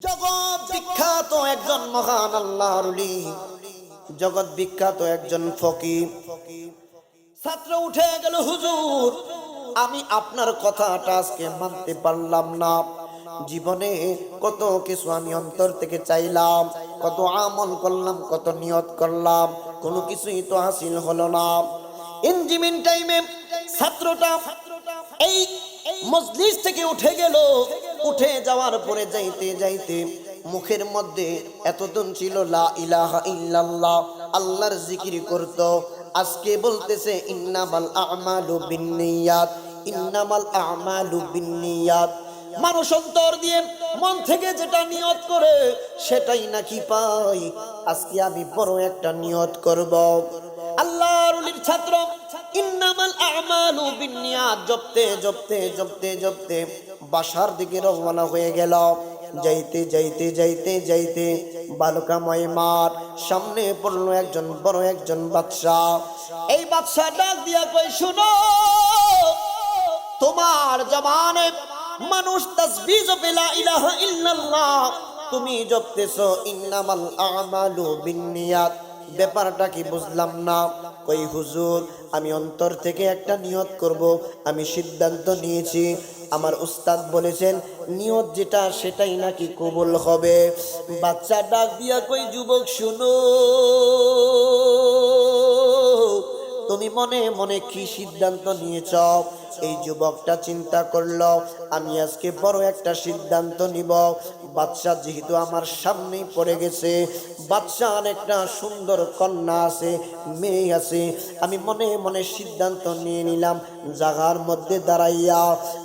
জগৎ বিখ্যাত একজন মহান আল্লাহর ওলি, জগৎ বিখ্যাত একজন ফকির। ছাত্র উঠে গেল, হুজুর আমি আপনার কথাটা আজকে মানতে পারলাম না। জীবনে কত কিছু আমি অন্তর থেকে চাইলাম, কত আমল করলাম, কত নিয়ত করলাম, কোনো কিছুই তো হাসিল হলো না। ইনজিমিন টাইমে ছাত্রটা এই মজলিস থেকে উঠে গেল। উঠে যাওয়ার পরে যাইতে যাইতে মুখের মধ্যে এতদিন ছিল লা ইলাহা ইল্লাল্লাহ, আল্লাহর জিকির করত। আজকে বলতেছে ইন্নামাল আমালু বিন্নিয়াত, ইন্নামাল আমালু বিন্নিয়াত। মানুষ অন্তর দিয়ে মন থেকে যেটা নিয়ত করে সেটাই নাকি পাই। আজকে আমি বড় একটা নিয়ত করব। আল্লাহর ওলির ছাত্র ইন্নামাল আমালু বিন্নিয়াত জপতে জপতে জপতে জপতে বাসার দিকে রওনা হয়ে গেল। যাইতে যাইতে যাইতে যাইতে বালুকাময় মাঠ, সামনে পড়লো একজন বড় একজন বাদশা। এই বাদশা ডাক দিয়া কই, শুনো, তোমার জবানে মানুষ তাসবিহ জপে লা ইলাহা ইল্লাল্লাহ, তুমি জপতেছো ইন্নামাল আমালু বিন্নিয়াত। ব্যাপারটা কি বুঝলাম না। কই হুজুর আমি অন্তর থেকে একটা নিয়ত করব, আমি সিদ্ধান্ত নিয়েছি। আমার উস্তাদ বলেছেন নিয়ত যেটা সেটাই নাকি কবুল হবে। বাচ্চা ডাক দিয়া কই, যুবক শুনো, তুমি মনে মনে কি সিদ্ধান্ত নিয়েছ? এই যুবকটা চিন্তা করলো, আমি আজকে বড় একটা সিদ্ধান্ত নিব। বাদশা যেহেতু আমার সামনেই পড়ে গেছে, বাদশার একটা সুন্দর কন্যা আছে, মেয়ে আছে, আমি মনে মনে সিদ্ধান্ত নিয়ে নিলাম, জাগার মধ্যে দাঁড়াইয়া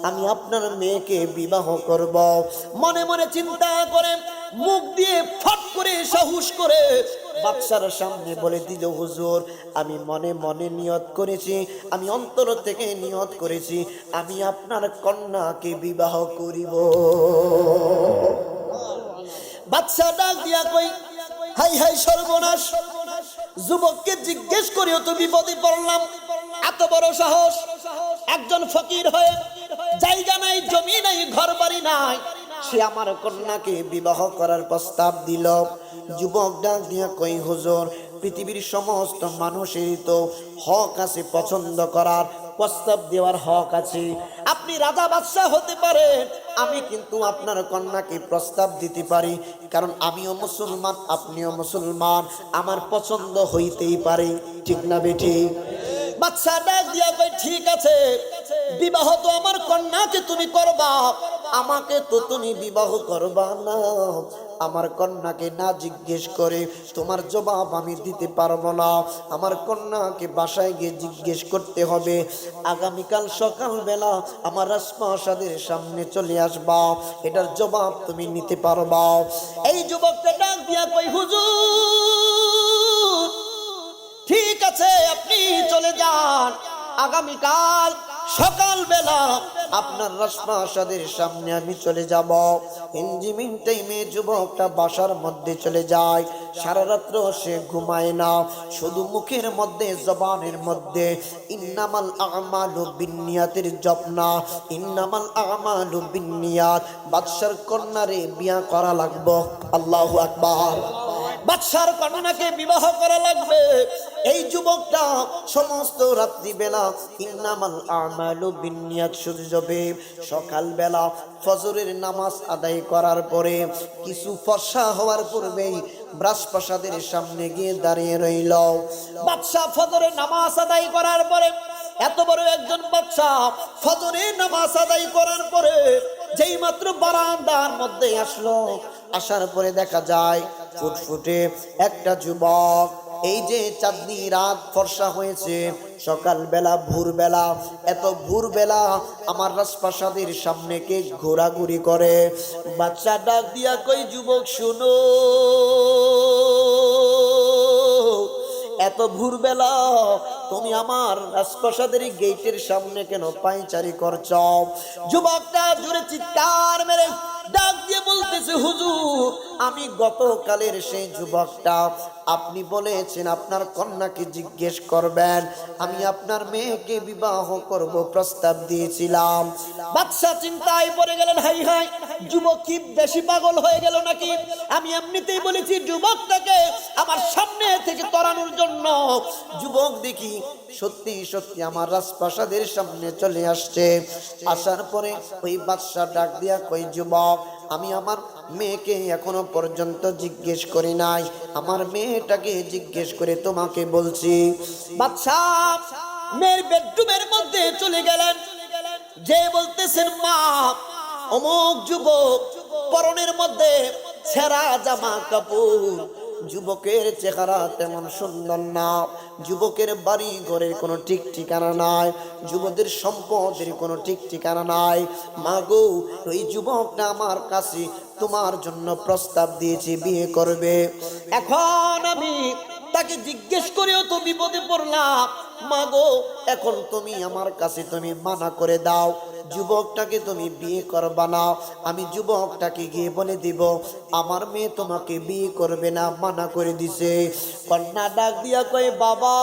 আমি আপনার মেয়েকে বিবাহ করব। মনে মনে চিন্তা করে মুখ দিয়ে ফট করে সাহস করে বাদশার সামনে বলে দিল, হুজুর আমি মনে মনে নিয়ত করেছি, আমি অন্তর থেকে নিয়ত করেছি, আমি আপনার কন্যাকে বিবাহ করিব। বাদশা ডাক দিয়া কই, হাই হাই সর্বনাশ, যুবককে জিজ্ঞেস করেও তো বিপদে পড়লাম। এত বড় সাহস! একজন ফকির হয়ে জায়গা নাই, জমি নাই, ঘর বাড়ি নাই, সে আমার কন্যাকে বিবাহ করার প্রস্তাব দিল। যুবক ডাক দিয়া কই, হুজুর পৃথিবীর সমস্ত মানুষেরই তো হক আছে পছন্দ করার, প্রস্তাব দেওয়ার হক আছে। আপনি রাজা বাদশাহ হতে পারেন, আমি কিন্তু আপনার কন্যাকে প্রস্তাব দিতে পারি, কারণ আমিও মুসলমান, আপনিও মুসলমান, আমার পছন্দ হইতেই পারে, ঠিক না বেঠি? বাদশা ডাক দিয়া কই, ঠিক আছে, বিবাহ তো আমার কন্যাকে তুমি করবা, আমাকে তো তুমি বিবাহ করবা না। আমার কন্যাকে না জিজ্ঞেস করে তোমার জবাব আমি দিতে পারবো না। আমার কন্যাকে বাসায় গিয়ে জিজ্ঞেস করতে হবে। আগামীকাল সকালবেলা আমার রাজপ্রাসাদের সামনে চলে আসবা, এটার জবাব তুমি নিতে পারবা। এই যুবকটা ডাক দিয়া কই, হুজুর ঠিক আছে, আপনি চলে যান, আগামীকাল সকালবেলা আপনার রাজপ্রাসাদের সামনে আমি চলে যাব। ইনজিমিন টাইমে যুবকটা বাসার মধ্যে চলে যায়। সারা রাত্র সে ঘুমায় না, শুধু মুখের মধ্যে জবানের মধ্যে ইন্নামাল আমালু বিন্নিয়াতের জপনা, ইন্নামাল আমালু বিন্নিয়াত। বাদশার কন্যারে বিয়া করা লাগবে, আল্লাহু আকবার, বাদশার কন্যাকে বিবাহ করা লাগবে। এই যুবকটা সমস্ত রাত্রিবেলা ইন্নামাল আমালু বিন্নিয়াত শুরু হবে। সকালবেলা ফজরের নামাজ আদায় করার পরে কিছু ফর্সা হওয়ার পূর্বেই রাজপ্রাসাদের সামনে গিয়ে দাঁড়িয়ে রইল। বাদশা ফজরের নামাজ আদায় করার পরে, এত বড় একজন বাদশা ফজরের নামাজ আদায় করার পরে যেই মাত্র বারান্দার মধ্যে আসলো, আসার পরে দেখা যায় ফুটফুটে একটা যুবক। এই যে চাঁদনি রাত ফর্সা হয়েছে, সকালবেলা ভোরবেলা, এত ভোরবেলা আমার রাজপ্রাসাদের সামনে কে ঘোরাঘুরি করে। বাচ্চা ডাক দিয়া কই, যুবক শুনো, এত ভোরবেলা তুমি আমার রাজপ্রাসাদের গেটের সামনে কেন পায়চারি করছো? যুবকটা জোরে চিৎকার মেরে ডাক দিয়ে বলতেছে, হুজুর আমি গতকালের সেই যুবকটা, আপনি বলেছেন আপনার কন্যাকে জিজ্ঞেস করবেন, আমি আপনার মেয়েকে বিবাহ করব প্রস্তাব দিয়েছিলাম। বাদশাহ চিন্তায় পড়ে গেলেন, হাই হাই, যুবক কি বেশি পাগল হয়ে গেল নাকি? আমি এমনিতেই বলেছি যুবকটাকে আমার সামনে থেকে তরানোর জন্য। যুবক দেখি সত্যি সত্যি আমার রাজপ্রাসাদের সামনে চলে আসছে। আসার পরে ওই বাদশা ডাক দিয়া কই, যুবক, আমি আমার মেয়েকে এখনো পর্যন্ত জিজ্ঞেস করি নাই, আমার মেয়েটাকে জিজ্ঞেস করে তোমাকে বলছি। বাদশা মেয়ের বেডরুমের মধ্যে চলে গেলেন, যে বলতেছেন, মা, অমুক যুবক পরনের মধ্যে ছেঁড়া জামা কাপড়, যুবকের চেহারা তেমন সুন্দর না, যুবকের বাড়ি ঘরের কোনো ঠিক ঠিকানা নাই, যুবকের সম্পদের কোনো ঠিক ঠিকানা নাই। মা গো, ওই যুবকটা আমার কাছে তোমার জন্য প্রস্তাব দিয়েছে, বিয়ে করবে। এখন আমি তাকে জিজ্ঞেস করেও তো বিপদে পড়লাম। মা গো, এখন তুমি আমার কাছে তুমি মানা করে দাও, যুবকটাকে তুমি বিয়ে করবা না। আমি যুবকটাকে গিয়ে বলে দিব আমার মেয়ে তোমাকে বিয়ে করবে না, মানা করে দিছে। কন্যা ডাক দিয়া কয়, বাবা,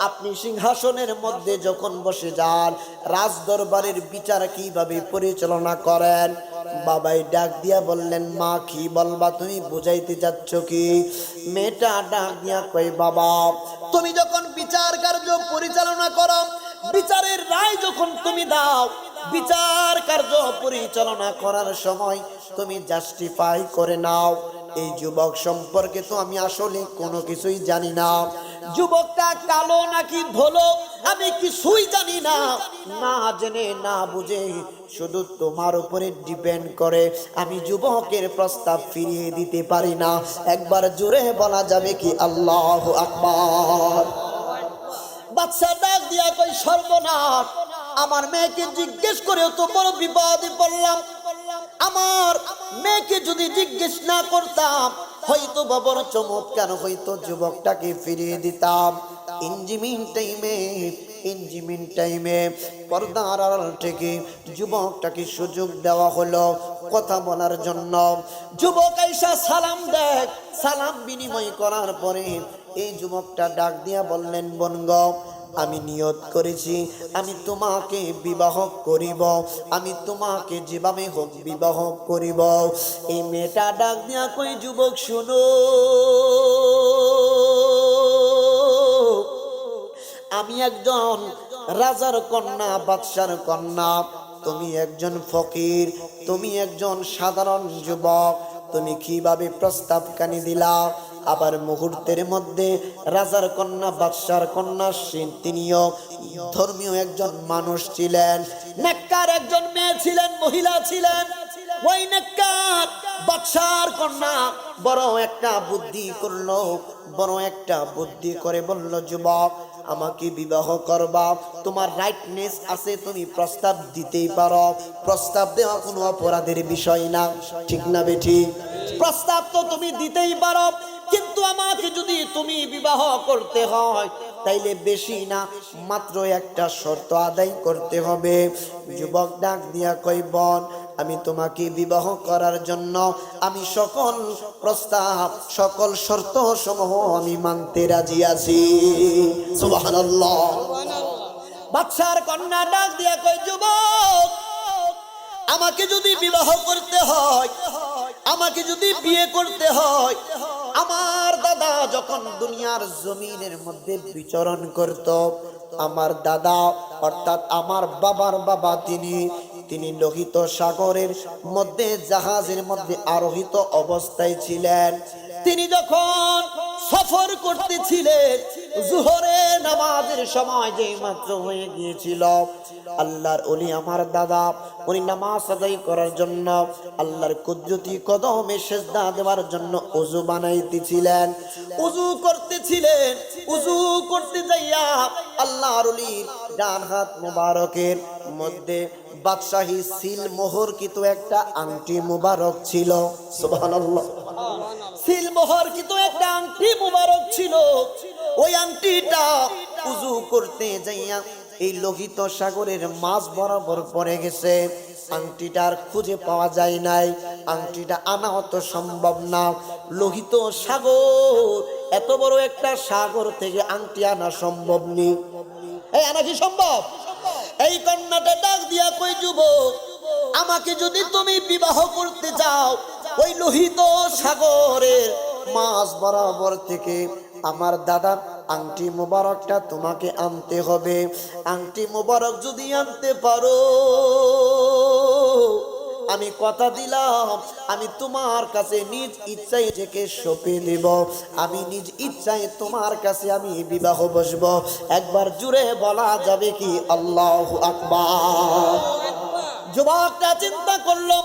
আপনি সিংহাসনের মধ্যে যখন বসে যান, রাজ দরবারের বিচার কিভাবে পরিচালনা করেন? বাবাই ডাক দিয়া বললেন, মা, কি বলবা তুমি, বুঝাইতে যাচ্ছ কি? মেয়েটা ডাক দিয়া কই, বাবা, তুমি যখন বিচার কার্য পরিচালনা করো, বিচারের রায় যখন তুমি দাও, বিচার কার্য পরিচালনা করার সময় তুমি জাস্টিফাই করে নাও। এই যুবক সম্পর্কে তো আমি আসলে কোনো কিছুই জানি না, যুবকটা কালো নাকি ধলো আমি কিছুই জানি না, না জেনে না বুঝে শুধু তোমার উপরে ডিপেন্ড করে আমি যুবকের প্রস্তাব ফিরিয়ে দিতে পারি না। একবার জোরে বলা যাবে কি আল্লাহু আকবার? বাদশা ডাক দিয়া কই, সর্বনাশ, আমার মেয়েকে জিজ্ঞেস করেও তো বড় বিপদে পড়লাম। আমার মেয়েকে যদি জিজ্ঞেস না করতাম, হয়তো বাবার চমৎকার হয়তো যুবকটাকে ফিরিয়ে দিতাম। ইঞ্জিমিন টাইমে পর্দার আড়াল থেকে যুবকটাকে সুযোগ দেওয়া হলো কথা বলার জন্য। যুবক আইসা সালাম দেয়, সালাম বিনিময় করার পরে এই যুবকটা ডাক দিয়া বললেন, বনগ, আমি নিয়ত করেছি আমি তোমাকে বিবাহ করিব, আমি তোমাকে যেভাবে হোক বিবাহ করিব। এই মেয়েটা ডাক দিয়া কই, যুবক শুনো, আমি একজন রাজার কন্যা, বাদশার কন্যা, তুমি একজন ফকির, তুমি একজন সাধারণ যুবক, তুমি কিভাবে প্রস্তাব কানি দিলা? আবার মুহূর্তের মধ্যে রাজার কন্যা, বাদশার কন্যা, তিনিও ধর্মীয় একজন মানুষ ছিলেন, নেককার একজন মেয়ে ছিলেন, মহিলা ছিলেন। ওই নেককার বাদশার কন্যা বড় একটা বুদ্ধি করলো, বড় একটা বুদ্ধি করে বলল, যুবক, আমাকে বিবাহ করবা, তোমার রাইটনেস আছে, তুমি প্রস্তাব দিতেই পারো, প্রস্তাব দেওয়া কোনো অপরাধের বিষয় না, ঠিক না বেঠি? প্রস্তাব তো তুমি দিতেই পারো, কিন্তু আমাকে যদি তুমি বিবাহ করতে হয় তাইলে বেশি না, মাত্র একটা শর্ত আদায় করতে হবে। যুবক ডাক দিয়া কই, বোন, আমি তোমাকে বিবাহ করার জন্য আমি সকল প্রস্তাব, সকল শর্ত সমূহ আমি মানতে রাজি আছি। সুবহানাল্লাহ। বাদশার কন্যা ডাক দিয়া কই, যুবক, আমাকে যদি বিবাহ করতে হয়, আমাকে যদি বিয়ে করতে হয়, আমার দাদা যখন দুনিয়ার জমিনের মধ্যে বিচরণ করত, আমার দাদা অর্থাৎ আমার বাবার বাবা, তিনি লোহিত সাগরের মধ্যে জাহাজের মধ্যে আরোহিত অবস্থায় ছিলেন। তিনি যখন সফর করতেছিলেন, জোহরে নামাজের সময় যে মাত্র হয়ে গিয়েছিল, আল্লাহর ওলি আমার দাদা, উনি নামাজ আদায় করার জন্য আল্লাহর কুদরতি কদমে সিজদা দেওয়ার জন্য ওযু বানাইতেছিলেন, ওযু করতেছিলেন। ওযু করতে যাইয়া আল্লাহর ওলির ডান হাত মুবারকের মধ্যে বাদশাহী সিল মোহরকৃত একটা আংটি মুবারক ছিল। সুবহানাল্লাহ। সিল মোহরকৃত একটা আংটি মুবারক ছিল। ওই আংটিটা ওযু করতে যাইয়া এই লোহিত সাগরের মাঝ বরাবর পড়ে গেছে। আংটিটার খুঁজে পাওয়া যায় নাই, আংটিটা আনা অত সম্ভব না। লোহিত সাগর, এত বড় একটা সাগর থেকে আংটি আনা সম্ভব নেই। এই আনা কি সম্ভব? এই কন্যাটা ডাক দিয়া কই, যুবক, আমাকে যদি তুমি বিবাহ করতে চাও, ওই লোহিত সাগরের মাঝ বরাবর থেকে আমার দাদা আংটি মোবারকটা তোমাকে আনতে হবে। আংটি মোবারক যদি আনতে পারো, আমি কথা দিলাম, আমি তোমার কাছে নিজ ইচ্ছায় থেকে সঁপে দেব। আমি নিজ ইচ্ছায় তোমার কাছে আমি বিবাহ বসবো। একবার জুড়ে বলা যাবে কি আল্লাহু আকবার? যুবকটা চিন্তা করলো,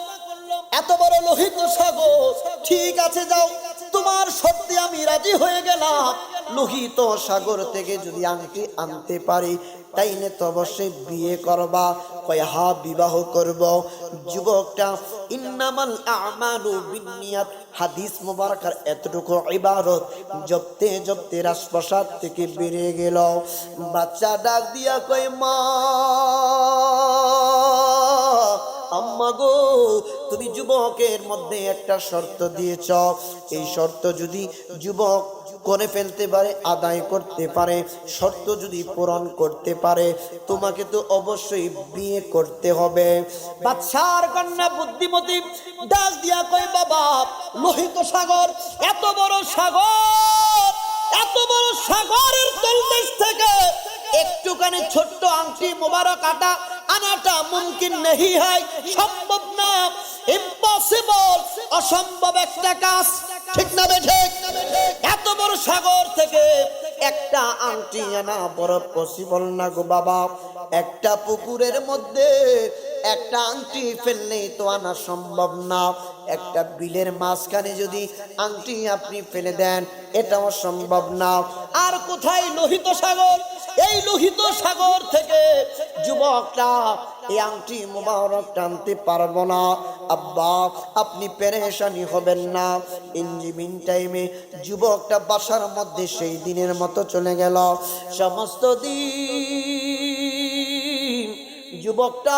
এত বড় লোহিত সাগর, ঠিক আছে যাও, তোমার শর্তে আমি রাজি হয়ে গেলাম। লোহিত সাগর থেকে যদি আংটি আনতে পারি, তাইলে তো অবশ্যই বিয়ে করবা। কয় হা, বিবাহ করব। যুবকটা ইন্নামাল আমালু বিন্নিয়াত হাদিস মুবারকার এতটুকু ইবারত জপতে জপতে রাজপ্রাসাদ থেকে বেরিয়ে গেল। বাচ্চা ডাক দিয়া কয়, মা, আম্মা গো, তুমি যুবকের মধ্যে একটা শর্ত দিয়েছ, এই শর্ত যদি যুবক করে ফেলতে পারে, আদায় করতে পারে, শর্ত যদি পূরণ করতে পারে, তোমাকে তো অবশ্যই বিয়ে করতে হবে। বাদশার কন্যা বুদ্ধিমতী ডাক দিয়া কয়, বাবা, লোহিত সাগর, এত বড় সাগর, এত বড় সাগরের তলদেশ থেকে একটুখানি ছোট্ট আংটি মোবারক আনাটা মুমকিন নেই, হয় সম্ভব না, ইম্পসিবল, অসম্ভব একটা কাজ, ঠিক না বেঠিক? এত বড় সাগর থেকে একটা আংটি আনা বড় পসিবল না গো বাবা। একটা পুকুরের মধ্যে একটা আংটি ফেললেই তো আনা সম্ভব না। একটা বিলের মাঝখানে যদি আংটি আপনি ফেলে দেন, এটাও সম্ভব না। আর কোথায় লোহিত সাগর? এই লোহিত সাগর থেকে যুবকটা এই আংটি মুবারক টানতে পারবো না। আব্বা, আপনি পেরেশানি হবেন না। ইঞ্জিমিন টাইমে যুবকটা বাসার মধ্যে সেই দিনের মতো চলে গেল। সমস্ত দিন যুবকটা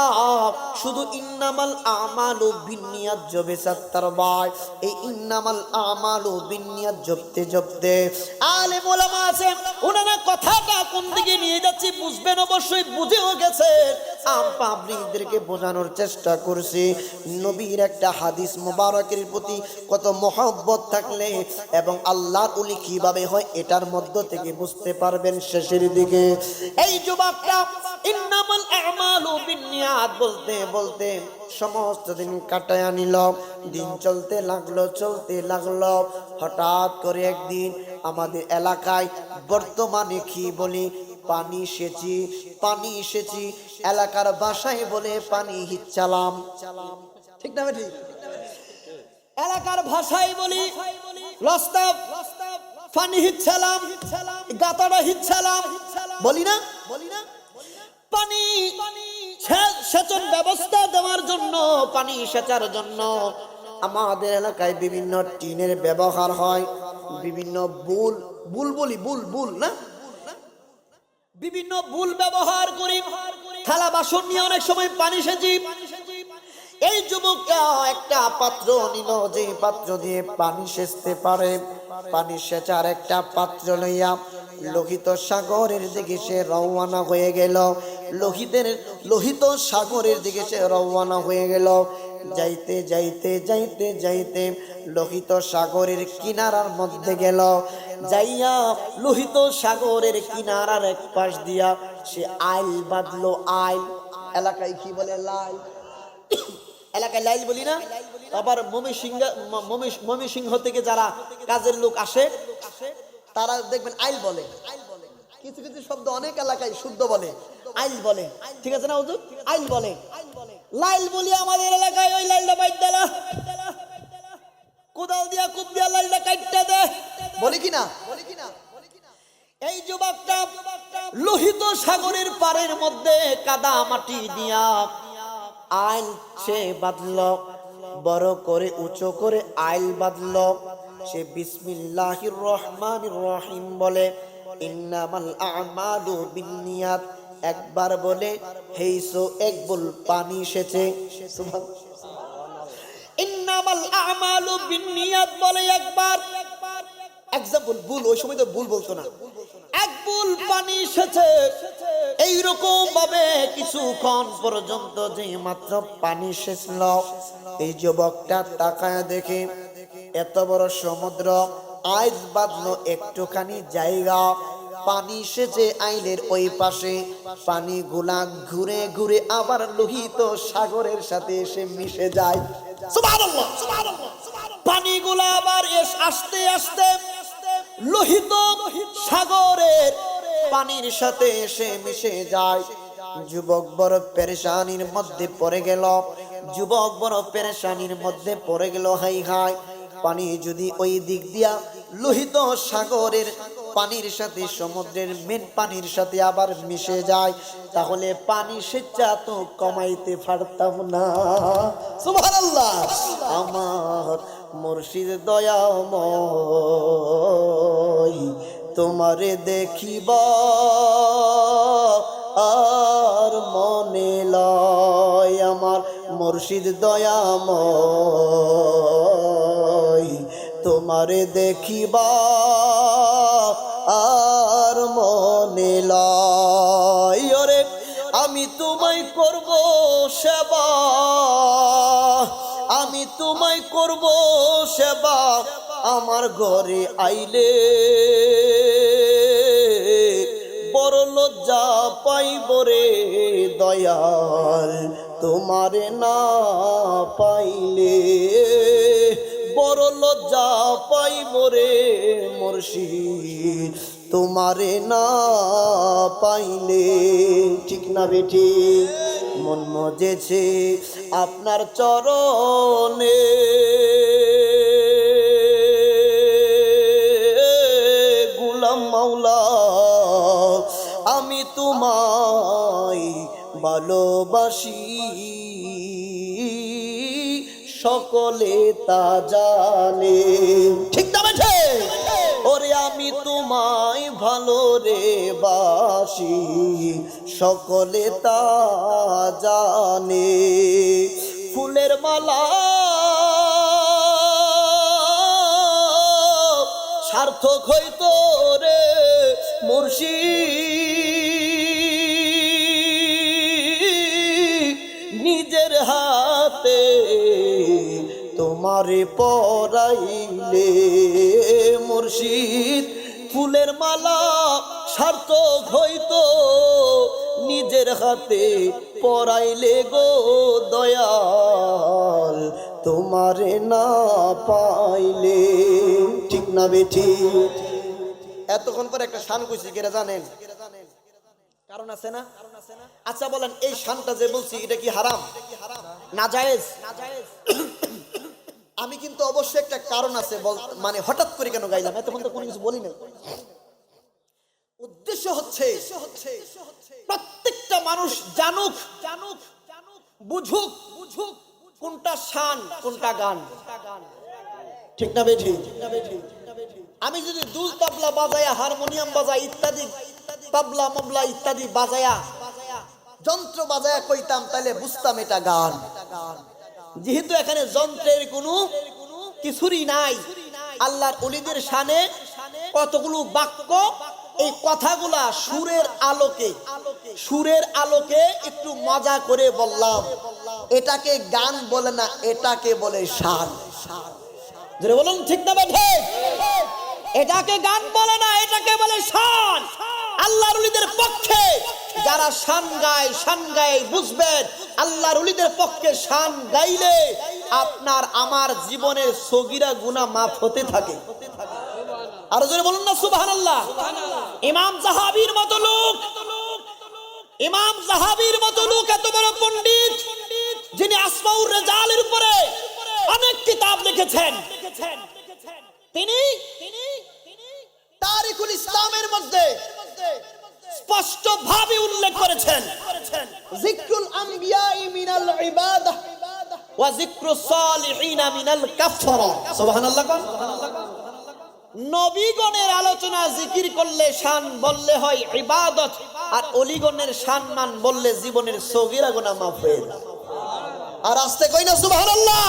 শুধু ইন্নামাল আমালু বিন্নিয়াত জবে সাত্তার ভাই, এই ইন্নামাল আমালু বিন্নিয়াত জপতে জপতে আলেম ওলামা আছে, ওনারা কথাটা কোন দিকে নিয়ে যাচ্ছি বুঝবেন, অবশ্যই বুঝেও গেছে। আপনাদেরকে বোঝানোর চেষ্টা করছি, নবীর একটা হাদিস মুবারকের প্রতি কত মহব্বত থাকলে এবং আল্লাহর ওলি কিভাবে হয়, এটার মধ্য থেকে বুঝতে পারবেন শেষের দিকে। এই যুবকটা ইন্নামাল আমালু বিন্নিয়াত বলতে বলতে সমস্ত দিন কাটায় নিল। দিন চলতে লাগলো। হঠাৎ করে একদিন আমাদের এলাকায় বর্তমানে কি বলি, পানি সেচি, এলাকার ভাষায় বলে পানি হিচ্ছালাম, ঠিক না ঠিক? এলাকার ভাষায় বলি রাস্তা পানি হিচ্ছালাম, গাতাটা হিচ্ছালাম, বলি না? পানি সেচন ব্যবস্থা দেওয়ার জন্য, পানি সেচার জন্য আমাদের এলাকায় বিভিন্ন টিনের ব্যবহার হয়, বিভিন্ন বুল না, বিভিন্ন বুল ব্যবহার করি, থালা বাসন নিয়ে অনেক সময় পানি সেচি। এই যুবকটা একটা পাত্র নিল, যে পাত্র দিয়ে পানি সেচতে পারে, পানি সেচার একটা পাত্র লইয়া লোহিত সাগরের দিকে সে রওনা হয়ে গেল। লোহিত সাগরের দিকে সে রওনা হয়ে গেল। যাইতে যাইতে যাইতে যাইতে লোহিত সাগরের কিনারার মধ্যে গেল। যাইয়া লোহিত সাগরের কিনারার এক পাশ দিয়া সে আইল বাঁধলো। আইল এলাকায় কি বলে? লাইল। এলাকায় লাইল বলি না? আবার ময়মনসিংহ থেকে যারা কাজের লোক আসে, তারা দেখবেন আইল বলে। কিছু কিছু শব্দ অনেক এলাকায় শুদ্ধ বলে, আইল বলে, ঠিক আছে না হুজুর? আইল বলে। লাইল বলি আমাদের এলাকায় ওই লাইলটা বাইট দেলা, কোদাল দিয়া কুপ দিয়া লাইলটা কাটতে দে, বলি কিনা? এই যুবকটা লোহিত সাগরের পাড়ের মধ্যে কাদা মাটি দিয়া আইল সে বাঁধল, বড় করে উঁচু করে আইল বাঁধল। সে বিসমিল্লাহির রহমানির রহিম বলে, ইন্নামাল আমালু বিন্নিয়াত, একবার বলে হেইসো এক বুল পানি এসেছে। ইন্নামাল আমালু বিন্নিয়াত বলে একবার এক্সাম্পল ভুল, ওই সময় তো ভুল বলতো না, এক বুল পানি এসেছে। এইরকম ভাবে কিছুক্ষণ পর্যন্ত যে মাত্র পানি এসেছিল, এই যুবকটা তাকায় দেখে এত বড় সমুদ্র, আইস বাঁধলো একটুখানি জায়গা, পানি এসেছে আইলের ওই পাশে, পানি গুলা ঘুরে ঘুরে আবার লোহিত সাগরের সাথে এসে মিশে যায়। সুবহানাল্লাহ, পানিগুলা আবার আস্তে আস্তে লোহিত সাগরের পানির সাথে এসে মিশে যায়। যুবক বড় পেরেশানির মধ্যে পড়ে গেল, যুবক বড় পেরেশানির মধ্যে পড়ে গেল। হাই হাই, পানি যদি ওই দিক দিয়া লোহিত সাগরের পানির সাথে সমুদ্রের মেন পানির সাথে আবার মিশে যায়, তাহলে পানি স্বেচ্ছা তো কমাইতে পারতাম না। সুবহানাল্লাহ। আমার মুর্শিদ দয়াময় তোমারে দেখিবা আর মনে লয়, আমার মুর্শিদ দয়াময় তোমারে দেখিবা আর মনে লয়। ওরে আমি তোমায় করব সেবা, আমি তোমায় করব সেবা, আমার ঘরে আইলে বড় লজ্জা পাইব রে দয়াল, তোমারে না পাইলে বড় লজ্জা পাইব রে মুর্শিদ, তোমারে না পাইলে। ঠিক না বেঠি? মন মজেছে আপনার চরণে, গুলাম মাওলা আমি তোমায় ভালোবাসি, সকলে তা জানে। ঠিক না বেঠে? ওরে আমি তোমায় ভালো রে বাসি, সকলে তা জানে। ফুলের মালা সার্থক হইতো রে মুর্শিদ, নিজের হাতে তোমারে পরাইলে মুর্শিদ, ফুলের মালা সার্থক হইতো নিজের হাতে পরাইলে গো দয়াল, তোমারে না পাইলে। ঠিক না বেঠি? এতক্ষণ পর একটা শান কইছি, কেরা জানেন? কারণ আছে না? আচ্ছা বলেন, এই শানটা যে বলছি এটা কি হারাম না জায়েজ? আমি কিন্তু অবশ্যই একটা কারণ আছে, মানে হঠাৎ করে কেন গাইলাম, এতক্ষণ তো কোনো কিছু বলি না। উদ্দেশ্য হচ্ছে প্রত্যেকটা মানুষ জানুক, বুঝুক কোনটা শান কোনটা গান। ঠিক না বেঠি? আমি যদি দুল তবলা বাজায়া, হারমোনিয়াম বাজাই ইত্যাদি, তবলা মবলা ইত্যাদি বাজায়া, যন্ত্র বাজায়া কইতাম, তাহলে বুঝতাম এটা গান। যেহেতু এখানে যন্ত্রের কোনো কিছুরই নাই, আল্লাহর ওলিদের শানে কতগুলো বাক্য, এই কথাগুলা সুরের আলোকে একটু মজা করে বললাম। এটাকে গান বলে না, এটাকে বলে শান। জোরে বলুন ঠিক না বেঠে? এটাকে গান বলে না, এটাকে বলে শান। আল্লাহর ওলিদের পক্ষে যারা শান গায় বুঝবেন, আল্লাহর ওলিদের পক্ষে শান গাইলে আপনার আমার জীবনের সগীরা গুনাহ মাফ হতে থাকে। আর জোরে বলুন না সুবহানাল্লাহ। ইমাম যাহাবীর মতো লোক, এত বড় পণ্ডিত, যিনি আসমাউর রিজালের উপরে অনেক কিতাব লিখেছেন, তিনি তারিখুল ইসলামের মধ্যে স্পষ্ট ভাবে উল্লেখ করেছেন, যিকরুল আম্বিয়া মিনাল ইবাদাহ ওয়া যিকরুস সালিহিন মিনাল কাফারা। সুবহানাল্লাহ। নবীগণের আলোচনা জিকির করলে শান বললে হয় ইবাদত, আর অলিগণের সম্মান বললে জীবনের সগীরা গুনাহ মাফ হয়ে যায়। আর আস্তে কই না সুবহানাল্লাহ।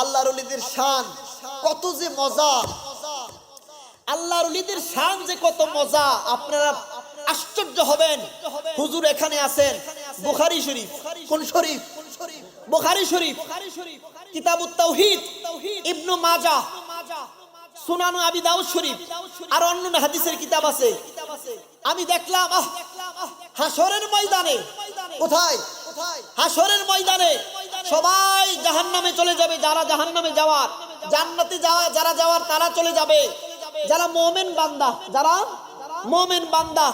আল্লাহর ওলিদের শান কত যে মজা, আল্লাহর ওলিদের শান যে কত মজা, আপনারা আশ্চর্য হবেন। হুজুর এখানে আছেন, বুখারী শরীফ, কোন শরীফ? বুখারী শরীফ, কিতাবুত তাওহীদ, ইবনে মাজাহ, সুনান আবি দাউদ শরীফ আর অন্যান্য হাদিসের কিতাব আছে। আমি দেখলাম হাসরের ময়দানে, কোথায়? হাসরের ময়দানে সবাই জাহান্নামে চলে যাবে, যারা জাহান্নামে যাওয়ার, জান্নাতে যারা যাওয়ার তারা চলে যাবে, যারা মুমিন বান্দা, যারা মুমিন বান্দা।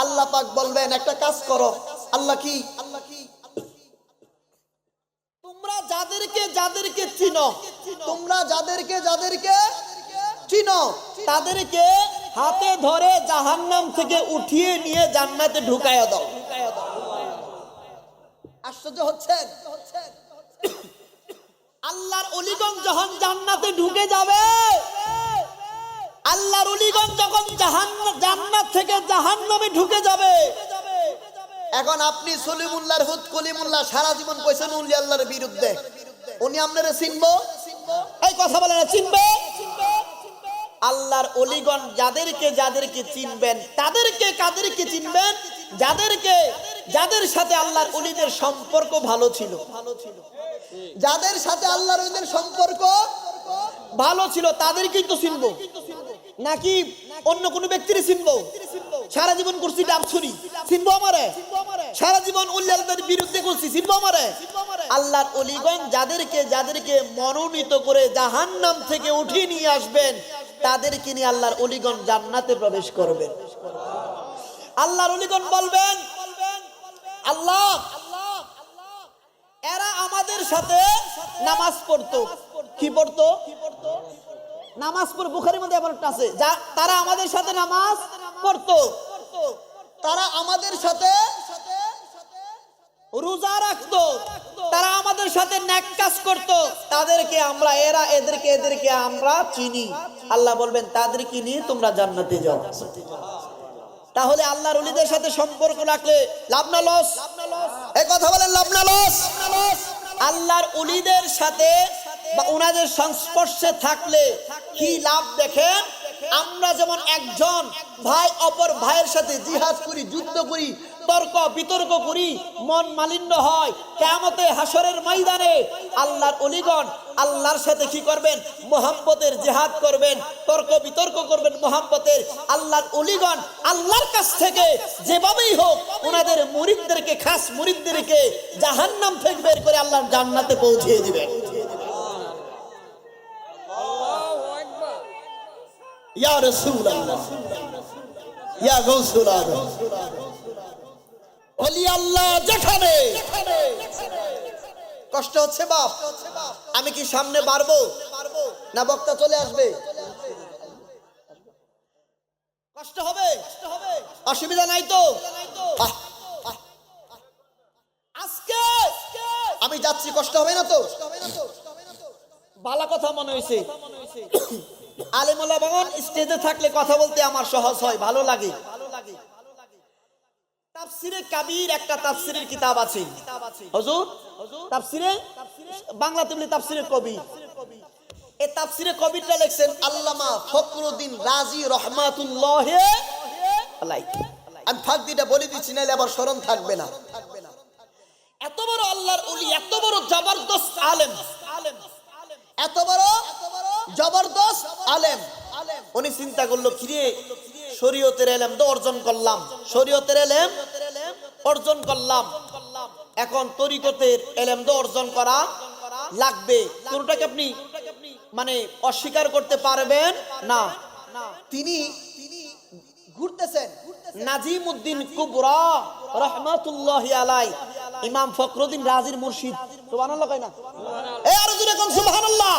আল্লাহ পাক বলবেন একটা কাজ করো। আল্লাহ কি? তোমরা যাদেরকে চিনো, তোমরা যাদেরকে চিনো তাদেরকে হাতে ধরে জাহান্নাম থেকে উঠিয়ে নিয়ে জান্নাতে ঢুকায়া দাও। আশ্চর্য হচ্ছেন? আল্লাহর ওলিগণ যখন জান্নাতে ঢুকে যাবে, আল্লাহর ওলিগণ যখন জান্নাত থেকে জাহান্নামে ঢুকে যাবে, এখন আপনি সলিমুল্লাহর হুদ কলিমুল্লাহ সারা জীবন কইছেন উলি আল্লাহর বিরুদ্ধে, উনি আপনারে চিনবো? এই কথা বলে না, চিনবে? আল্লাহর ওলিগণ যাদেরকে চিনবেন, তাদেরকে কাদেরকে চিনবেন? যাদের সাথে আল্লাহর ওলিদের সম্পর্ক ভালো ছিল, যাদের সাথে আল্লাহর ওলিদের সম্পর্ক ভালো ছিল তাদেরকেই তো চিনবো, নাকি অন্য কোন ব্যক্তির চিনবো? সারা জীবন করছি ডাবছুরি, চিনবো আমারে? সারা জীবন উলি আল্লাহর বিরুদ্ধে করছি, চিনবো আমারে? আল্লাহর ওলিগণ যাদেরকে মনোনীত করে জাহান্নাম থেকে উঠিয়ে নিয়ে আসবেন, তাদেরকে নিয়ে আল্লাহর ওলিগণ জান্নাতে প্রবেশ করবেন। আল্লাহর ওলিগণ বলবেন, আল্লাহ এরা আমাদের সাথে নামাজ পড়তো। কি পড়তো? নামাজ পড়ে। বুখারীর মধ্যে এমন একটা আছে, তারা আমাদের সাথে নামাজ পড়তো, তারা আমাদের সাথে রোজা রাখতো, তারা আমাদের সাথে নেক কাজ করতো, তাদেরকে আমরা এদেরকে আমরা চিনি। আল্লাহ বলবেন তাদেরকে নিয়ে তোমরা জান্নাতে যাও। তাহলে আল্লাহর ওলিদের সাথে সম্পর্ক রাখলে লাভ না লস? এই কথা বলেন, লাভ না লস? আল্লাহর ওলিদের সাথে বা ওনাদের সংস্পর্শে থাকলে কি লাভ দেখেন? আমরা যেমন একজন ভাই অপর ভাইয়ের সাথে জিহাদ করি, যুদ্ধ করি, তর্ক বিতর্ক করি, মন মালিন্য হয়, কিয়ামতে হাসরের ময়দানে আল্লাহর ওলিগণ আল্লাহর সাথে কি করবেন? মুহাব্বতের জিহাদ করবেন, তর্ক বিতর্ক করবেন মুহাব্বতের। আল্লাহর ওলিগণ আল্লাহর কাছ থেকে যেভাবেই হোক ওনাদের মুরিদদেরকে, খাস মুরিদদেরকে জাহান্নাম থেকে বের করে আল্লাহর জান্নাতে পৌঁছিয়ে দিবেন। ইয়া রাসূলুল্লাহ, ইয়া গাউসুল আযম, ওলি আল্লাহ যেখানে। কষ্ট হচ্ছে বাপ? আমি কি সামনে বাড়বো না বক্তা চলে আসবে? কষ্ট হবে? অসুবিধা নাই তো? আজকে আমি যাচ্ছি, কষ্ট হবে না তো? ভালো কথা মনে হয়েছে। আলেম ওলামাগণ স্টেজে থাকলে কথা বলতে আমার সহজ হয়, ভালো লাগে। তাফসিরে কাবীর একটা তাফসিরের কিতাব আছে হুজুর, তাফসিরে বাংলাতে বলি তাফসিরে কবির। এই তাফসিরে কবিরটা লিখছেন আল্লামা ফখরুদ্দীন রাজি রাহমাতুল্লাহি আলাইহি। আমি ফাঁক দিটা বলে দিচ্ছি, নাহলে আবার স্মরণ থাকবে না। এত বড় আল্লাহর ওলি, এত বড় জবরদস্ত আলেম, এত বড় জবরদস্ত আলেম, উনি চিন্তা করলো কিরে শরীয়তের ইলম তো অর্জন করলাম, শরীয়তের ইলম অর্জন করলাম, এখন তরিকতের ইলম তো অর্জন করা লাগবে। কোনটাকে আপনি মানে অস্বীকার করতে পারবেন না। তিনি ঘুরতেছেন নাজিমউদ্দিন কুবরা রাহমাতুল্লাহি আলাইহি, ইমাম ফখরুদ্দীন রাজির মুর্শিদ। সুবহানাল্লাহ কয় না? এই আরো জোরে কোন সুবহানাল্লাহ।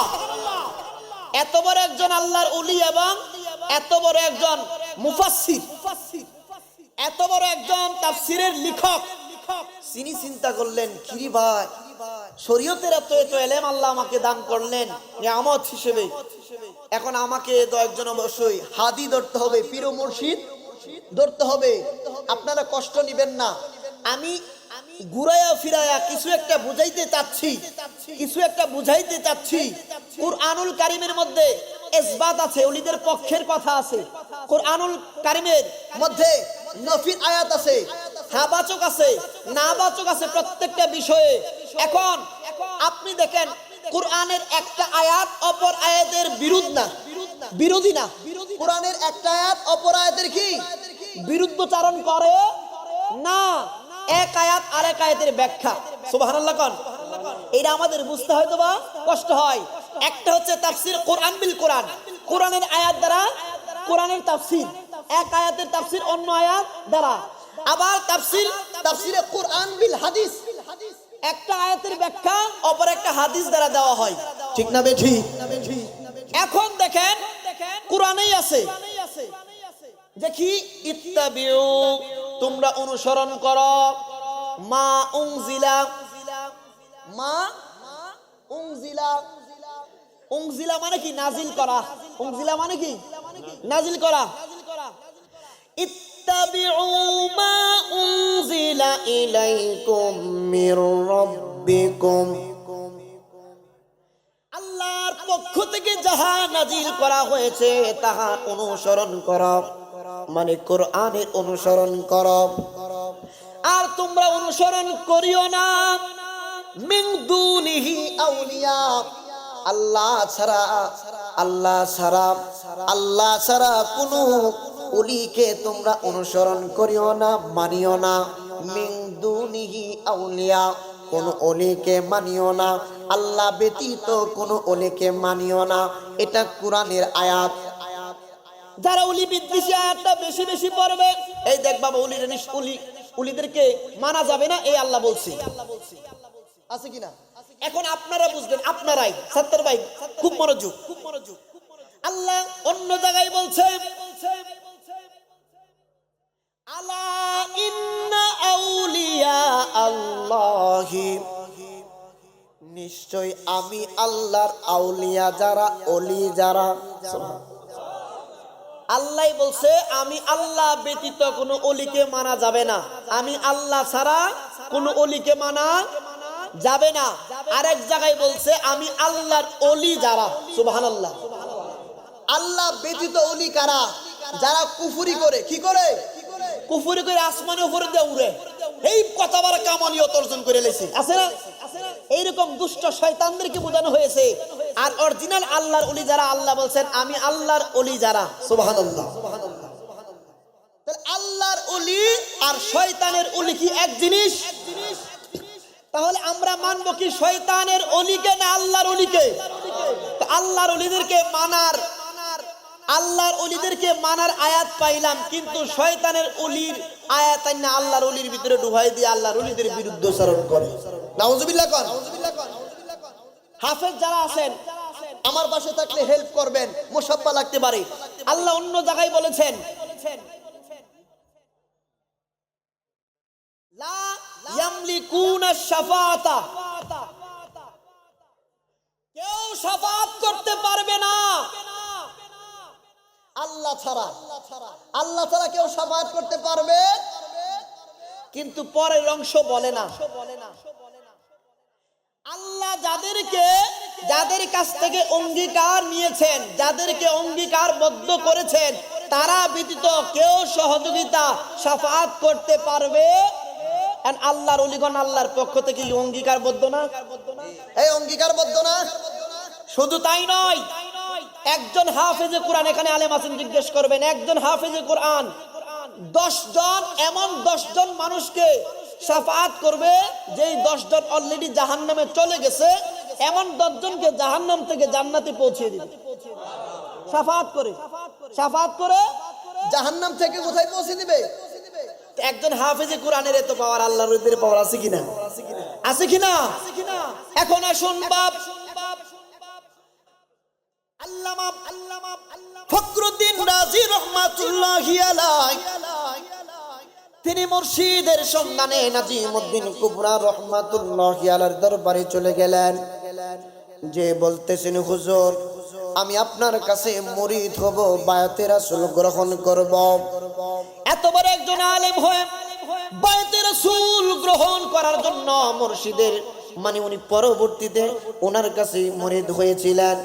এত বড় একজন আল্লাহর ওলি এবং এত বড় একজন মুফাসসির, এত বড় একজন তাফসীরের লেখক, তিনি চিন্তা করলেন কিরে ভাই শরীয়তের এত ইলম আল্লাহ আমাকে দান করলেন নিয়ামত হিসেবে, এখন আমাকে তো একজন অবশ্যই হাদি ধরতে হবে, পীর ও মুর্শিদ ধরতে হবে। আপনারা কষ্ট নেবেন না। আমি ঘুরায়া ফিরায়া কিছু একটা বুঝাইতে চাচ্ছি। কুরআনুল কারীমের মধ্যে ইসবাত আছে, ওলিদের পক্ষের কথা আছে। কুরআনুল কারীমের মধ্যে নফির আয়াত আছে, হাবাচক আছে, নাবাচক আছে, প্রত্যেকটা বিষয়ে। এখন আপনি দেখেন কুরআনের একটা আয়াত অপর আয়াতের বিরোধী না। কুরআনের একটা আয়াত অপর আয়াতের কি বিরুদ্ধচারণ করে না। এক আয়াত আরেক আয়াতের ব্যাখ্যা। সুবহানাল্লাহ কোন। এটা আমাদের বুঝতে হয়তো বা কষ্ট হয়। একটা হচ্ছে তাফসীর কোরআন বিল কোরআন, কোরআনের আয়াত দ্বারা কোরআনের তাফসীর, এক আয়াতের তাফসীর অন্য আয়াত দ্বারা। আবার তাফসীরে কোরআন বিল হাদিস, একটা আয়াতের ব্যাখ্যা অপর একটা হাদিস দ্বারা দেওয়া হয়। ঠিক না বেঠি? এখন দেখেন কোরআনেই আছে, দেখি ইত্তাবিউ, তোমরা অনুসরণ করো, মা উনজিলা, উনজিলা মানে কি নাজিল করা, উনজিলা মানে কি নাজিল করা। ইত্তাবিউ মা উনজিলা ইলাইকুম মির রাব্বিকুম, আল্লাহর পক্ষ থেকে যাহা নাজিল করা হয়েছে তাহা অনুসরণ করো, মানে কোরআনের অনুসরণ করো। আর তোমরা অনুসরণ করিও না মিন দুনিহি আউলিয়া, আল্লাহ ছাড়া কোনো ওলিকে তোমরা অনুসরণ করিও না, মানিও না। মিন দুনিহি আউলিয়া, কোন ওলিকে মানিও না, আল্লাহ ব্যতীত কোন ওলিকে মানিও না। এটা কোরআনের আয়াত। যারা ওলি বিদ্বেষী আয়াতটা বেশি বেশি পড়বে, এই দেখ বাবা ওলিদেরকে মানা যাবে না, এই আল্লাহ বলছে, আছে কিনা? এখন আপনারা বুঝবেন, আপনারাই সত্তর ভাই খুব মনোযোগ। আল্লাহ অন্য জায়গায় বলছে, আলা ইন্না আউলিয়া আল্লাহি, নিশ্চয় আমি আল্লাহর আউলিয়া যারা, ওলি যারা। আল্লাহ বলছে আমি আল্লাহ ব্যতীত কোনো ওলিকে মানা যাবে না, আমি আল্লাহ ছাড়া কোনো ওলিকে মানা যাবে না। আরেক জায়গায় বলছে আমি আল্লাহর ওলি যারা। সুবহানাল্লাহ। আল্লাহ ব্যতীত ওলি কারা? যারা কুফরি করে। কি করে? কুফরি করে আসমানের উপরে দিয়ে উড়ে, এই কথাবার কামানিয়ত অর্জন করে লেছে, আছে না? এইরকম দুষ্ট শয়তানদেরকে বোঝানো হয়েছে। আর অরিজিনাল আল্লাহর ওলি যারা, আল্লাহ বলছেন আমি আল্লাহর ওলি যারা। সুবহানাল্লাহ। আল্লাহর ওলি আর শয়তানের ওলি কি এক জিনিস? তাহলে আমরা মানবো কি শয়তানের ওলিকে না আল্লাহর ওলিকে? আল্লাহর ওলিদেরকে মানার আয়াত পাইলাম, কিন্তু শয়তানের ওলির আয়াত না আল্লাহর ওলির ভিতরে ঢুকাই দিয়ে আল্লাহর ওলিদের বিরুদ্ধে আচরণ করে। নাউজুবিল্লাহ কোন। হাফেজ যারা আছেন আমার পাশে থাকলে হেল্প করবেন, মুসাফা লাগতে পারে। আল্লাহ অন্য জায়গায় বলেছেন, লা ইয়ামলিকুনা শাফাআতা, কেউ শাফাআত করতে পারবে না আল্লাহ ছাড়া। আল্লাহ ছাড়া কেউ শাফাআত করতে পারবে, কিন্তু পরের অংশ বলে না। আল্লাহ যাদের কাছ থেকে অঙ্গীকার নিয়েছেন, যাদেরকে অঙ্গীকারবদ্ধ করেছেন, তারা ব্যতীত কেউ সহযোগিতা শাফাআত করতে পারবে। আল্লাহর ওলিগণ আল্লাহর পক্ষ থেকে অঙ্গীকারবদ্ধ না, এই অঙ্গীকারবদ্ধ না। শুধু তাই নয়, একজন হাফেজে কোরআন, এখানে আলেম আছেন জিজ্ঞেস করবেন, একজন হাফেজে কোরআন 10 জন, এমন 10 জন মানুষকে শাফাআত করবে, যেই 10 জন অলরেডি জাহান্নামে চলে গেছে, এমন 10 জনকে জাহান্নাম থেকে জান্নাতে পৌঁছে দিবে। শাফাআত করে জাহান্নাম থেকে কোথায় পৌঁছে দিবে? একজন হাফেজে কোরআনের এত পাওয়ার, আল্লাহর ওলিদের পাওয়ার আছে কিনা? আছে কিনা? এখন আসুন বাপ, আল্লামা ফখরুদ্দীন রাজি রাহমাতুল্লাহি আলাইহি, তিনি মুর্শিদের সন্ধানে নাজিমউদ্দিন কুবরা রাহমাতুল্লাহি আলাইহির দরবারে চলে গেলেন। যে বলতেছেন, হুজুর আমি আপনার কাছে মুরিদ হব, বায়াতে রাসূল গ্রহণ করব। এত বড় একজন আলেম হয়ে বায়াতে রাসূল গ্রহণ করার জন্য মুর্শিদের মানে উনি পরবর্তীতে ওনার কাছে মুরিদ হয়েছিলেন।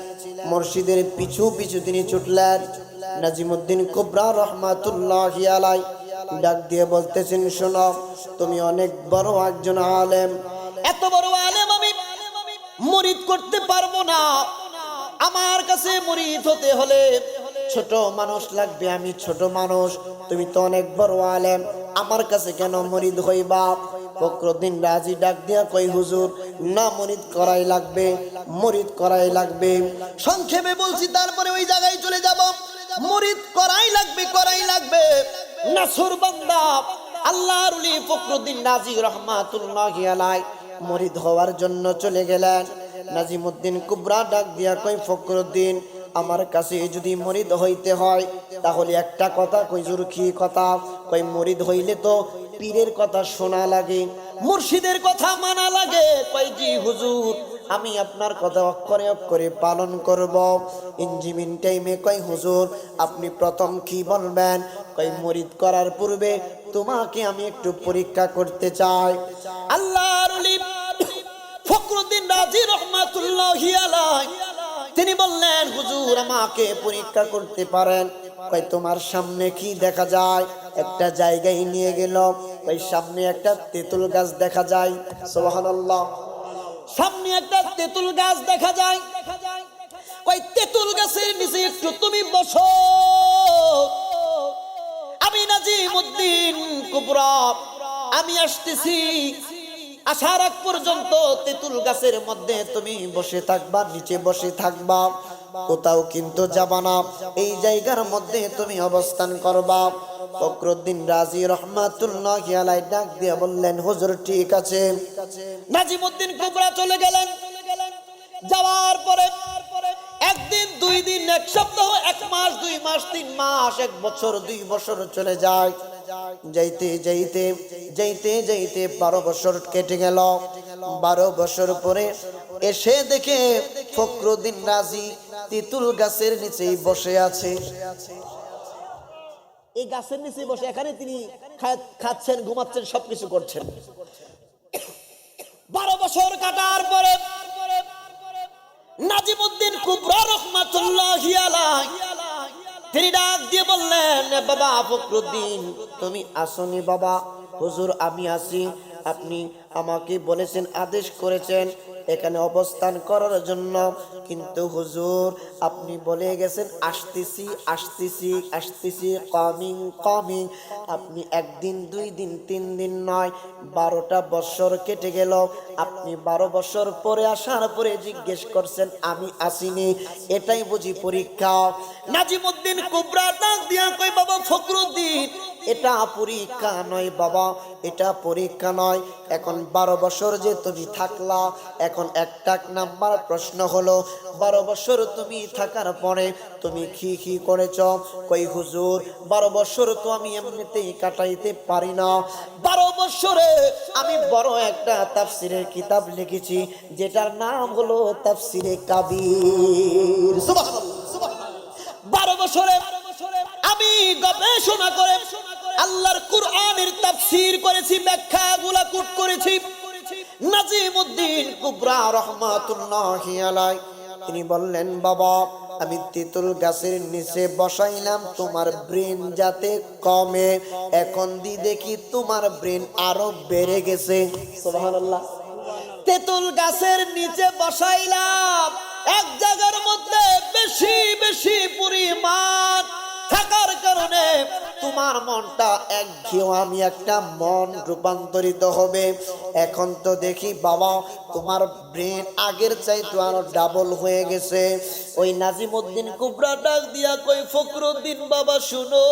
মুর্শিদের পিছু পিছু তিনি ছুটলেন। নাজিমউদ্দিন কুবরা রহমাতুল্লাহি আলাই ডাক দিয়ে বলতেছেন, শোনো, তুমি অনেক বড় একজন আলেম, এত বড় আলেম আমি মুরিদ করতে পারবো না। আমার কাছে মুরিদ হতে হলে ছোট মানুষ লাগবে, আমি ছোট মানুষ, তুমি তো অনেক বড় আলেম, আমার কাছে কেন মুরিদ হইবা? ফখরুদ্দিন রাজি ডাক দিয়া কই, হুজুর না, মুরিদ করাই লাগবে, মুরিদ করাই লাগবে। সংক্ষেপে বলছি, তারপরে ওই জায়গায় চলে যাব। মুরিদ করাই লাগবে, করাই লাগবে। নাসুর বান্দা আল্লাহর ওলি ফখরুদ্দিন রাজি রহমাতুল্লাহি আলাই মুরিদ হওয়ার জন্য চলে গেলেন। নাজিমউদ্দিন কুবরা ডাক দিয়া কই, ফখরুদ্দিন, আমার কাছে যদি মুরিদ হইতে হয় তাহলে একটা কথা কই, হুজুর কি কথা? কই, মুরিদ হইলে তো পীরের কথা শোনা লাগে, মুর্শিদের কথা মানা লাগে। কই, জি হুজুর, আমি আপনার কথা অক্ষরে অক্ষরে পালন করব। ইঞ্জিমিন টাইমে কই, হুজুর আপনি প্রথম কি বলবেন? কই, মুরিদ করার পূর্বে তোমাকে আমি একটু পরীক্ষা করতে চাই। আল্লাহর ওলি ফখরুদ্দিন রাজি রহমাতুল্লাহি আলাই তিনি বললেন, হুজুর আমাকে পরীক্ষা করতে পারেন। কই, তোমার সামনে কি দেখা যায়? একটা জায়গায় নিয়ে গেল। ওই সামনে একটা তেঁতুল গাছ দেখা যায়। সুবহানাল্লাহ। সামনে একটা তেঁতুল গাছ দেখা যায়। ওই তেঁতুল গাছের নিচে একটু তুমি বসো, আমি নাজিমউদ্দিন কুবরা আমি আসতেছি। আসার আগ পর্যন্ত তেঁতুল গাছের মধ্যে তুমি বসে থাকবা, নিচে বসে থাকবা, কোথাও কিন্তু যাবা না, এই জায়গার মধ্যে তুমি অবস্থান করবা। ফখরুদ্দিন রাজি রহমাতুল্লাহি আলাই ডাক দিয়ে বললেন, হুজুর ঠিক আছে। নাজিমউদ্দিন কুবরা চলে গেলেন। যাওয়ার পরে একদিন, দুই দিন, এক সপ্তাহ, এক মাস, 2 মাস, 3 মাস, 1 বছর, 2 বছর চলে যায়। যাইতে যাইতে যাইতে যাইতে 12 বছর কেটে গেল। 12 বছর পরে এসে দেখে ফখরুদ্দিন রাজি তেঁতুল গাছের নিচেই বসে আছে। এই গাছের নিচে বসে এখানে তিনি খাচ্ছেন, ঘুমাচ্ছেন, সবকিছু করছেন। 12 বছর কাটার পরে নাজিমউদ্দিন কুবরা রহমাতুল্লাহি আলাই তিনি ডাক দিয়ে বললেন, বাবা ফখরুদ্দিন, তুমি আসনি? বাবা, হুজুর আমি আসি। আপনি আমাকে বলেছেন, আদেশ করেছেন এখানে অবস্থান করার জন্য, কিন্তু হুজুর আপনি বলে গেছেন আসতেছি আসতেছি আসতেছি, কামিং কামিং। আপনি 1 দিন, 2 দিন, 3 দিন নয়, 12টা বছর কেটে গেল। আপনি 12 বছর পরে আসার পরে জিজ্ঞেস করছেন আমি আসিনি, এটাই বুঝি পরীক্ষা? নাজিমউদ্দিন কুবরা ডাক দিয়া কই, বাবা ফখরুদ্দিন, এটা পরীক্ষা নয় বাবা, এটা পরীক্ষা নয়। এখন 12 বছর যে তুমি থাকলা, এখন একটা নাম্বার প্রশ্ন হলো, 12 বছর তুমি থাকার পরে তুমি কি কি করেছ? কই, হুজুর 12 বছর তো আমি এমনিতেই কাটাইতে পারি না। 12 বছরে আমি বড় একটা তাফসীরের কিতাব লিখেছি, যেটার নাম হলো তাফসীরে কাবীর। সুবহানাল্লাহ। 12 বছরে আমি গবেষণা করে আল্লাহর কুরআনের তাফসীর করেছি, ব্যাখ্যাগুলো কোট করেছি। নাজিমউদ্দিন কুবরা রহমাতুল্লাহি আলাই তিনি বললেন, বাবা আমি তেঁতুল গাছের নিচে বসাইলাম তোমার ব্রেন যাতে কমে, এখন দেখি তোমার ব্রেন আরো বেড়ে গেছে। সুবহানাল্লাহ। তেঁতুল গাছের নিচে বসাইলাম, এক জায়গার মধ্যে বেশি বেশি পরিমাণ থাকার কারণে তোমার মনটা একঘেয়েমি একটা মন রূপান্তরিত হবে। এখন তো দেখি বাবা তোমার ব্রেন আগের চাইতে আরো ডাবল হয়ে গেছে। ওই নাজিমউদ্দিন কুবরা ডাক দিয়া কই, ফখরুদ্দিন বাবা শুনো,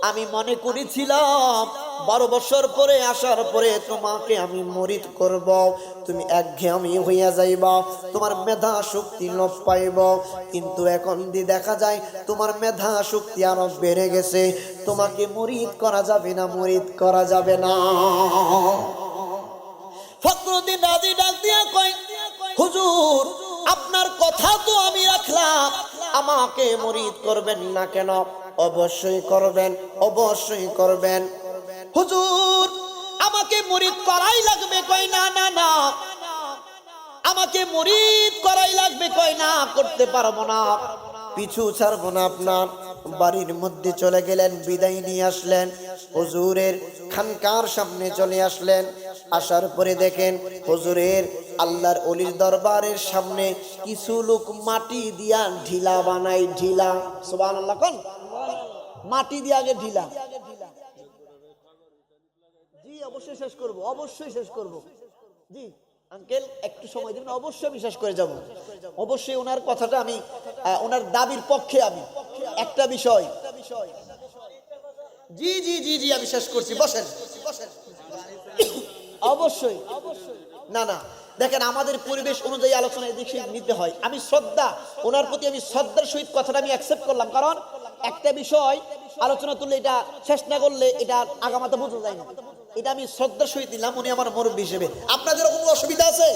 আমি মনে করেছিলাম 12 বছর পরে আসার পরে তোমাকে আমি মুরিদ করব, তুমি একঘেয়েমি হইয়া যাইবা, তোমার মেধা শক্তি লোপ পাইব, কিন্তু এখন দেখা যায় তোমার মেধা শক্তি আরো বেড়ে গেছে, তোমাকে মুরিদ করা যাবে না, মুরিদ করা যাবে না। ফখরুদ্দিন রাজি ডাক দিয়া কই, হুজুর আপনার কথা তো আমি রাখলাম, আমাকে মুরিদ করবেন না কেন? অবশ্যই করবেন, অবশ্যই করবেন। হুজুর আমাকে মুরিদ করাই লাগবে। কয় না না না, আমাকে মুরিদ করাই লাগবে। কয় না, করতে পারবো না, পিছু ছাড়বো না আপনার। বাড়ির মধ্যে চলে গেলেন, বিদায় নিয়ে আসলেন, হুজুরের খানকার সামনে চলে আসলেন। আসার পরে দেখেন হুজুরের আল্লাহর ওলির দরবারের সামনে কিছু লোক মাটি দিয়া ঢিলা বানাই। ঢিলা, সুবহানাল্লাহ কোন, মাটি দিয়ে আগে ঢিলা। জি অবশ্যই শেষ করব, অবশ্যই শেষ করব। জি আঙ্কেল একটু সময় দিবেন, অবশ্যই আমি শেষ করে যাব। অবশ্যই ওনার কথাটা আমি, ওনার দাবির পক্ষে আমি। একটা বিষয়, জি জি জি জি আমি শেষ করছি, বসেন বসেন। অবশ্যই না না, দেখেন আমাদের পরিবেশ অনুযায়ী আলোচনা এদিকে নিতে হয়। আমি শ্রদ্ধা, ওনার প্রতি আমি শ্রদ্ধার সহিত কথাটা আমি অ্যাকসেপ্ট করলাম, কারণ একটা বিষয় আলোচনা তুললে এটা শেষ না করলে এটা আগামাতে বোঝা যায় না। এটা আমি শ্রদ্ধার সহিত নিলাম, উনি আমার মুরব্বী হিসেবে। আপনাদের কোনো অসুবিধা আছে?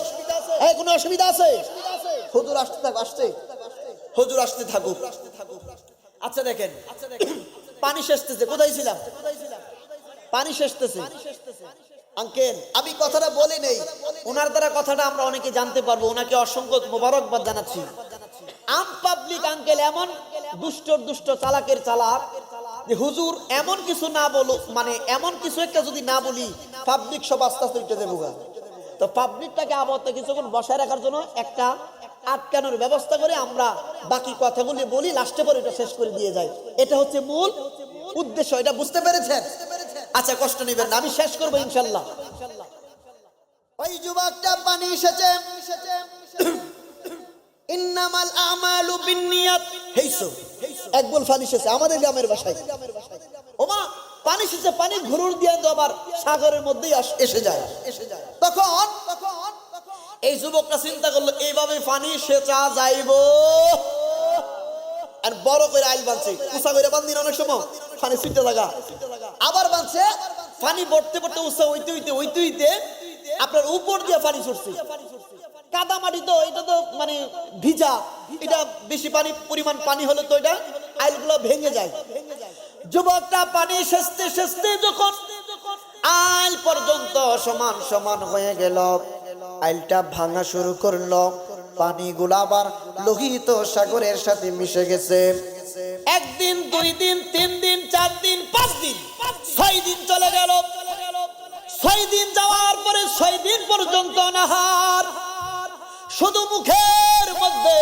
হ্যাঁ কোনো অসুবিধা আছে? হুজুর আসতে থাকুক, আসতে হুজুর আসতে থাকুক। আচ্ছা দেখেন, পানি শেষতেছে। কোথায় ছিলাম? পানি শেষতেছে। আঙ্কেল আমি কথাটা বলি নেই, ওনার দ্বারা কথাটা আমরা অনেকে জানতে পারবো। ওনাকে অসংখ্য মোবারকবাদ জানাচ্ছি। আম পাবলিক আঙ্কেল এমন দুষ্টর দুষ্ট, চালাকের চালাক, যে হুজুর এমন কিছু না বলো, মানে এমন কিছু একটা যদি না বলি পাবলিক সব আস্তে আস্তে উঠে দেবো। তো পাবলিকটাকে আবদ্ধ কিছুক্ষণ বসায় রাখার জন্য একটা আটকানোর ব্যবস্থা করে আমরা বাকি কথাগুলি বলি, লাস্টে পরে এটা শেষ করে দিয়ে যাই। এটা হচ্ছে মূল উদ্দেশ্য। এটা বুঝতে পেরেছেন? আচ্ছা কষ্ট নেবেন না, আমি শেষ করবো ইনশাল্লাহ। ওই যুবকটা পানি এসেছে, ইন্নামাল আমালু বিন্নিয়াত, হেইছো এক বল পানি এসেছে আমাদের গ্রামের ভাষায়। ওমা পানি এসেছে, পানি ঘুরুর দিয়ে তো আবার সাগরের মধ্যেই এসে যায়। তখন এই যুবকটা চিন্তা করলো এইভাবে পানি সেচা যাইবো। আর বড় করে আইল বানছে, উঁচা করে বান্দিন অনেক সময় পানি ছিটতে লাগা, আবার বানছে পানি পড়তে পড়তে উঁচা হইতে হইতে হইতে হইতে আপনার উপর দিয়ে পানি ছড়ছে। কাদা মাটি তো, এটা তো মানে ভিজা, এটা বেশি পানি পরিমাণ পানি হলে তো এটা আইলগুলো ভেঙে যায়। যুবকটা পানি সেচতে সেচতে যখন আইল পর্যন্ত সমান সমান হয়ে গেল, আইলটা ভাঙা শুরু করলো, পানিগুলো আবার লোহিত সাগরের সাথে মিশে গেছে। একদিন, দুই দিন, 3 দিন, 4 দিন, 5 দিন, 6 দিন চলে গেল। 6 দিন যাওয়ার পরে 6 দিন পর্যন্ত অনাহার, শুধু মুখের মধ্যে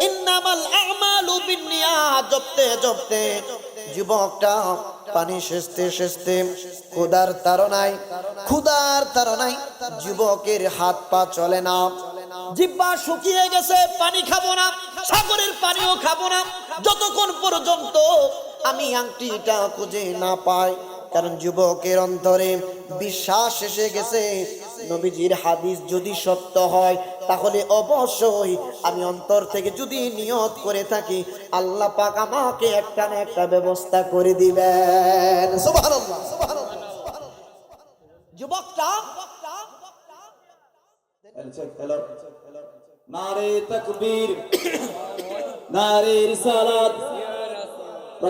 ইন্নামাল আমালু বিন্নিয়াত জপতে জপতে যুবকটা পানি সেচতে সেচতে ক্ষুধার তাড়নায় যুবকের হাত পা চলে না, জিহ্বা শুকিয়ে গেছে। পানি খাবো না, সাগরের পানিও খাবো না, যতক্ষণ পর্যন্ত আমি আংটিটা খুঁজে না পাই। কারণ যুবকের অন্তরে বিশ্বাস এসে গেছে, নবীজির হাদিস যদি সত্য হয় তাহলে অবশ্যই আমি অন্তর থেকে যদি নিয়ত করে থাকি, আল্লাহ পাক আমাকে একটা না একটা ব্যবস্থা করে দিবেন। সুবহানাল্লাহ, সুবহানাল্লাহ। যুবকটা নারে তাকবীর, নারে রিসালাত,